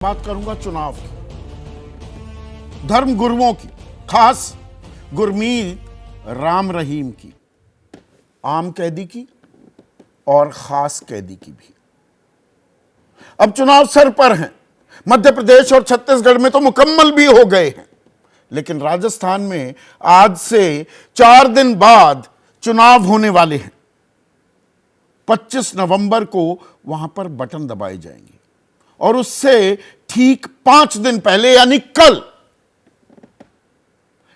बात करूंगा चुनाव की, धर्म गुरुओं की, खास गुरमीत राम रहीम की, आम कैदी की और खास कैदी की भी। अब चुनाव सर पर हैं। मध्य प्रदेश और छत्तीसगढ़ में तो मुकम्मल भी हो गए हैं, लेकिन राजस्थान में आज से 4 दिन बाद चुनाव होने वाले हैं। 25 नवंबर को वहां पर बटन दबाए जाएंगे और उससे ठीक 5 दिन पहले यानी कल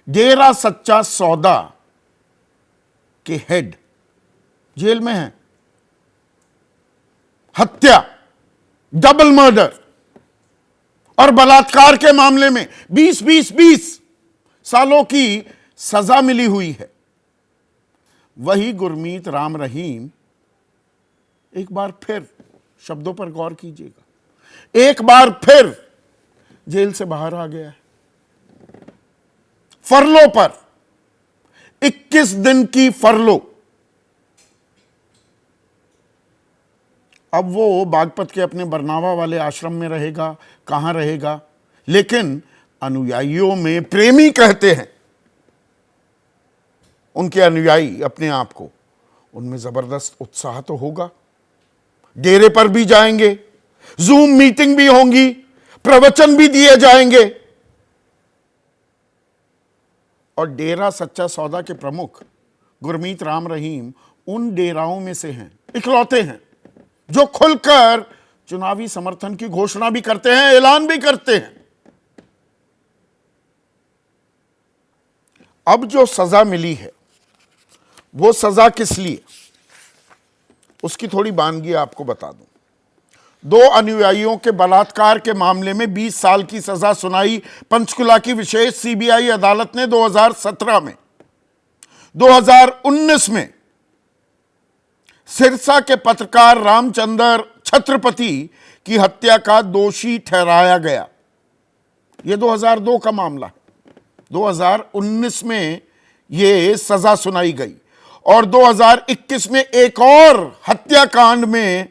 डेरा सच्चा सौदा के हेड जेल में हैं। हत्या, डबल मर्डर और बलात्कार के मामले में 20 सालों की सजा मिली हुई है। वही गुरमीत राम रहीम, एक बार फिर शब्दों पर गौर कीजिएगा, एक बार फिर जेल से बाहर आ गया है फरलो पर। 21 दिन की फरलो। अब वो बागपत के अपने बरनावा वाले आश्रम में रहेगा, कहां रहेगा, लेकिन अनुयायियों में प्रेमी कहते हैं उनके अनुयायी अपने आप को, उनमें जबरदस्त उत्साह तो होगा। डेरे पर भी जाएंगे, जूम मीटिंग भी होंगी, प्रवचन भी दिए जाएंगे। और डेरा सच्चा सौदा के प्रमुख गुरमीत राम रहीम उन डेराओं में से हैं, इकलौते हैं, जो खुलकर चुनावी समर्थन की घोषणा भी करते हैं, ऐलान भी करते हैं। अब जो सजा मिली है वो सजा किस लिए, उसकी थोड़ी वानगी आपको बता दूं। 2 अनुयायियों के बलात्कार के मामले में 20 साल की सजा सुनाई पंचकुला की विशेष सीबीआई अदालत ने 2017 में। 2019 में सिरसा के पत्रकार रामचंद्र छत्रपति की हत्या का दोषी ठहराया गया। यह 2002 का मामला है। 2019 में यह सजा सुनाई गई और 2021 में एक और हत्याकांड में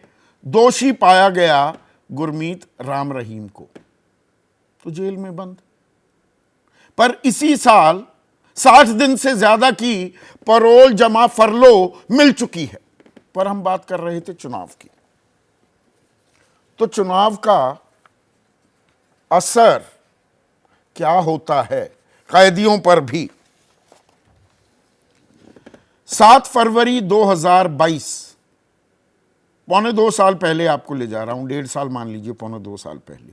दोषी पाया गया गुरमीत राम रहीम को, तो जेल में बंद। पर इसी साल 60 दिन से ज्यादा की पैरोल जमा फरलो मिल चुकी है। पर हम बात कर रहे थे चुनाव की, तो चुनाव का असर क्या होता है कैदियों पर भी। 7 फरवरी 2022, पौने 2 साल पहले आपको ले जा रहा हूं, 1.5 साल मान लीजिए, पौने 2 साल पहले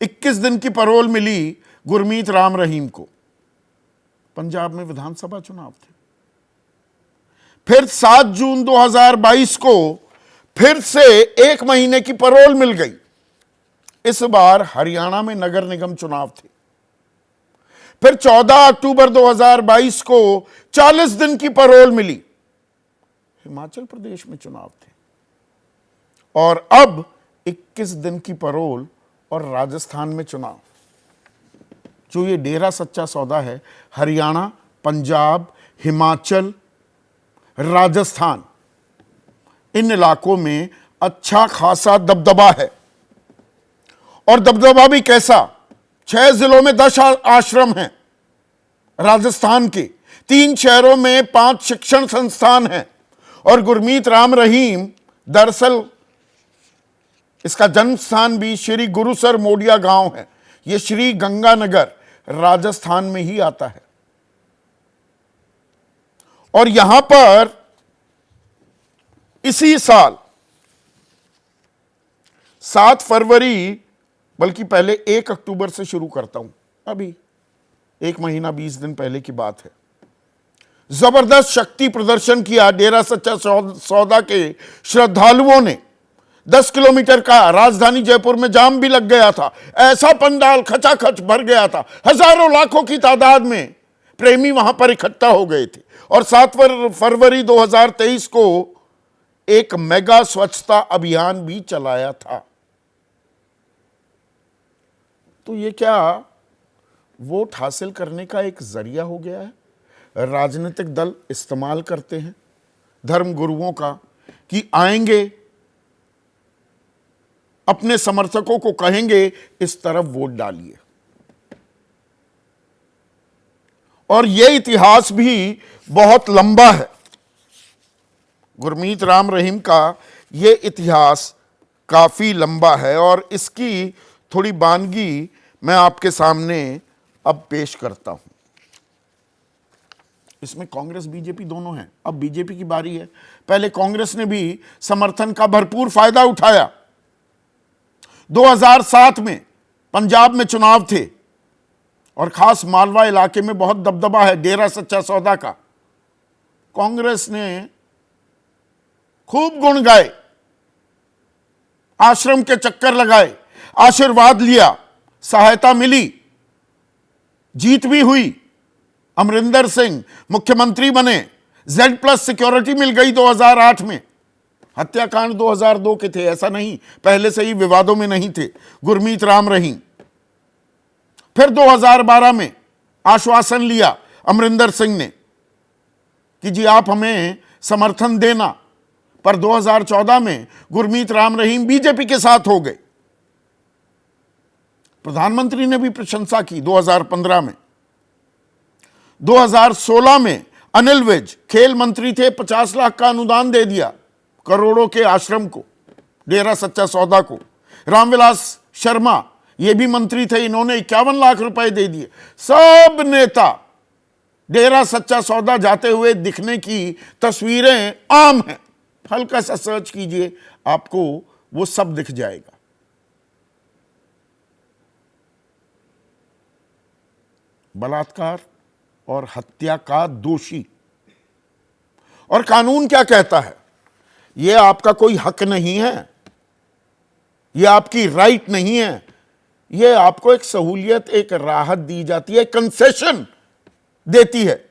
21 दिन की पैरोल मिली गुरमीत राम रहीम को। पंजाब में विधानसभा चुनाव थे। फिर 7 जून 2022 को फिर से 1 महीने की पैरोल मिल गई। इस बार हरियाणा में नगर निगम चुनाव थे। फिर 14 अक्टूबर 2022 को 40 दिन की पैरोल मिली। हिमाचल प्रदेश में चुनाव थे और अब 21 दिन की पैरोल और राजस्थान में चुनाव। जो ये डेरा सच्चा सौदा है, हरियाणा, पंजाब, हिमाचल, राजस्थान, इन इलाकों में अच्छा खासा दबदबा है। और दबदबा भी कैसा? 6 जिलों में 10 आश्रम हैं राजस्थान के, 3 शहरों में 5 शिक्षण संस्थान हैं। और गुरमीत राम रहीम, दरअसल इसका जन्म स्थान भी श्री गुरुसर मोडिया गांव है। यह श्री गंगानगर राजस्थान में ही आता है। और यहां पर इसी साल 7 फरवरी, बल्कि पहले 1 अक्टूबर से शुरू करता हूं, अभी 1 महीना 20 दिन पहले की बात है, जबरदस्त शक्ति प्रदर्शन किया डेरा सच्चा सौदा के श्रद्धालुओं ने। 10 किलोमीटर का राजधानी जयपुर में जाम भी लग गया था। ऐसा पंडाल खचाखच भर गया था। हजारों लाखों की तादाद में प्रेमी वहां पर इकट्ठा हो गए थे। और 7 फरवरी 2023 को एक मेगा स्वच्छता अभियान भी चलाया था। तो ये क्या वोट हासिल करने का एक जरिया हो गया है? राजनीतिक दल इस्तेमाल करते हैं धर्म गुरुओं का कि आएंगे, अपने समर्थकों को कहेंगे इस तरफ वोट डालिए। और यह इतिहास भी बहुत लंबा है, गुरमीत राम रहीम का यह इतिहास काफी लंबा है और इसकी थोड़ी वानगी मैं आपके सामने अब पेश करता हूं। इसमें कांग्रेस बीजेपी दोनों हैं। अब बीजेपी की बारी है। पहले कांग्रेस ने भी समर्थन का भरपूर फायदा उठाया। 2007 में पंजाब में चुनाव थे और खास मालवा इलाके में बहुत दबदबा है डेरा सच्चा सौदा का। कांग्रेस ने खूब गुण गाए, आश्रम के चक्कर लगाए, आशीर्वाद लिया, सहायता मिली, जीत भी हुई। अमरिंदर सिंह मुख्यमंत्री बने, Z+ सिक्योरिटी मिल गई 2008 में। हत्याकांड 2002 के थे, ऐसा नहीं पहले से ही विवादों में नहीं थे। गुरमीत राम रहीम फिर 2012 में आश्वासन लिया अमरिंदर सिंह ने कि जी आप हमें समर्थन देना, पर 2014 में गुरमीत राम रहीम बीजेपी के साथ हो गए। प्रधानमंत्री ने भी प्रशंसा की 2015 में। 2016 में अनिल विज खेल मंत्री थे, 50 लाख का अनुदान दे दिया करोड़ों के आश्रम को, डेरा सच्चा सौदा को। रामविलास शर्मा ये भी मंत्री थे, इन्होंने 51 लाख रुपए दे दिए। सब नेता डेरा सच्चा सौदा जाते हुए दिखने की तस्वीरें आम हैं। हल्का सा सर्च कीजिए, आपको वो सब दिख जाएगा। बलात्कार और हत्या का दोषी। और कानून क्या कहता है? यह आपका कोई हक नहीं है, यह आपकी राइट नहीं है, यह आपको एक सहूलियत, एक राहत दी जाती है, कंसेशन देती है।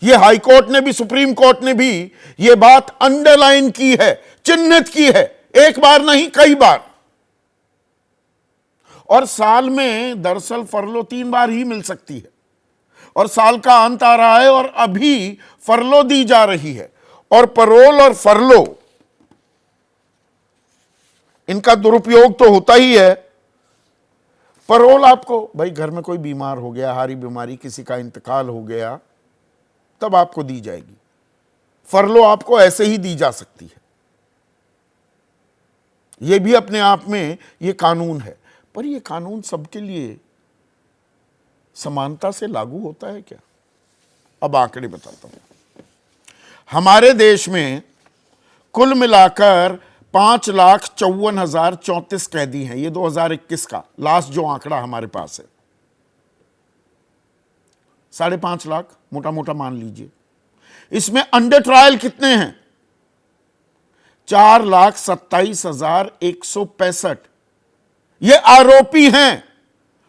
यह हाई कोर्ट ने भी, सुप्रीम कोर्ट ने भी यह बात अंडरलाइन की है, चिन्हित की है, एक बार नहीं कई बार। और साल में दरअसल फरलो 3 बार ही मिल सकती है और साल का अंत आ रहा है और अभी फरलो दी जा रही है। और पैरोल और फरलो, इनका दुरुपयोग तो होता ही है। पैरोल आपको, भाई घर में कोई बीमार हो गया, हारी बीमारी, किसी का इंतकाल हो गया, तब आपको दी जाएगी। फरलो आपको ऐसे ही दी जा सकती है। यह भी अपने आप में यह कानून है। पर यह कानून सबके लिए समानता से लागू होता है क्या? अब आंकड़े बताता हूं। हमारे देश में कुल मिलाकर 5,54,034 कैदी हैं। ये 2021 का लास्ट जो आंकड़ा हमारे पास है, 5.5 लाख मोटा मोटा मान लीजिए। इसमें अंडर ट्रायल कितने हैं? 4,27,165। ये आरोपी हैं,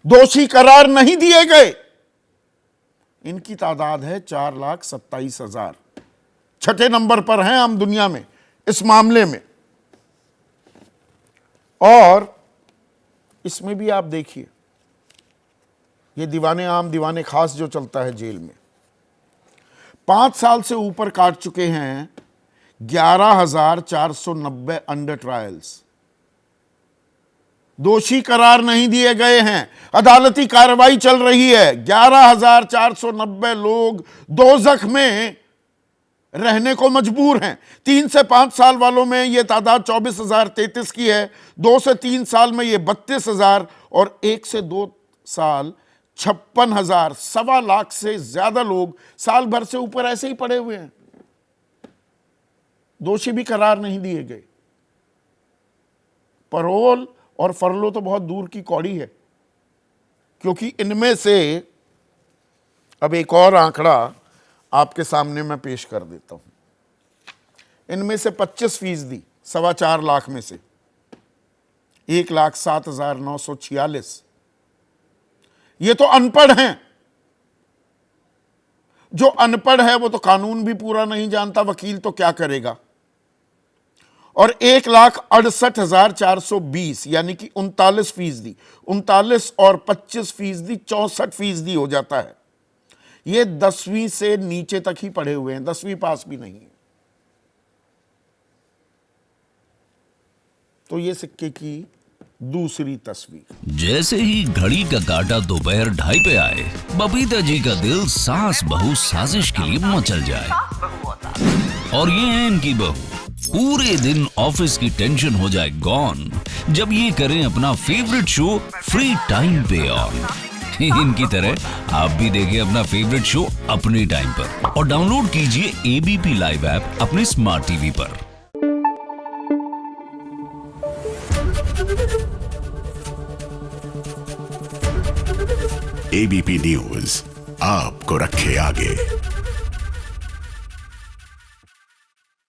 दोषी करार नहीं दिए गए। इनकी तादाद है 4,27,000। छठे नंबर पर हैं हम दुनिया में इस मामले में। और इसमें भी आप देखिए, ये दीवाने आम, दीवाने खास जो चलता है जेल में, 5 साल से ऊपर काट चुके हैं 11,490 अंडर ट्रायल्स। दोषी करार नहीं दिए गए हैं, अदालती कार्रवाई चल रही है। 11,490 लोग दोजख में रहने को मजबूर हैं। 3 से 5 साल वालों में यह तादाद 24,033 की है, 2 से 3 साल में यह 32,000 और 1 से 2 साल 56,000। 1.25 लाख से ज्यादा लोग साल भर से ऊपर ऐसे ही पड़े हुए हैं, दोषी भी करार नहीं दिए गए। पैरोल और फरलो तो बहुत दूर की कौड़ी है, क्योंकि इनमें से अब एक और आंकड़ा आपके सामने मैं पेश कर देता हूं। इनमें से 25%, 4.25 लाख में से 1,07,946 ये तो अनपढ़ हैं। जो अनपढ़ है वो तो कानून भी पूरा नहीं जानता, वकील तो क्या करेगा। और 1,68,420 यानी कि 39%, 39 और 25%, 64% हो जाता है। ये 10वीं से नीचे तक ही पढ़े हुए हैं, 10वीं पास भी नहीं है। तो ये सिक्के की दूसरी तस्वीर। जैसे ही घड़ी का काटा दोपहर 2:30 पे आए, बबीता जी का दिल सास बहू साजिश के लिए मचल जाए। और ये है इनकी बहू, पूरे दिन ऑफिस की टेंशन हो जाए गॉन जब ये करें अपना फेवरेट शो फ्री टाइम पे ऑन। इनकी तरह आप भी देखें अपना फेवरेट शो अपने टाइम पर और डाउनलोड कीजिए एबीपी लाइव ऐप अपने स्मार्ट टीवी पर। एबीपी न्यूज आपको रखे आगे।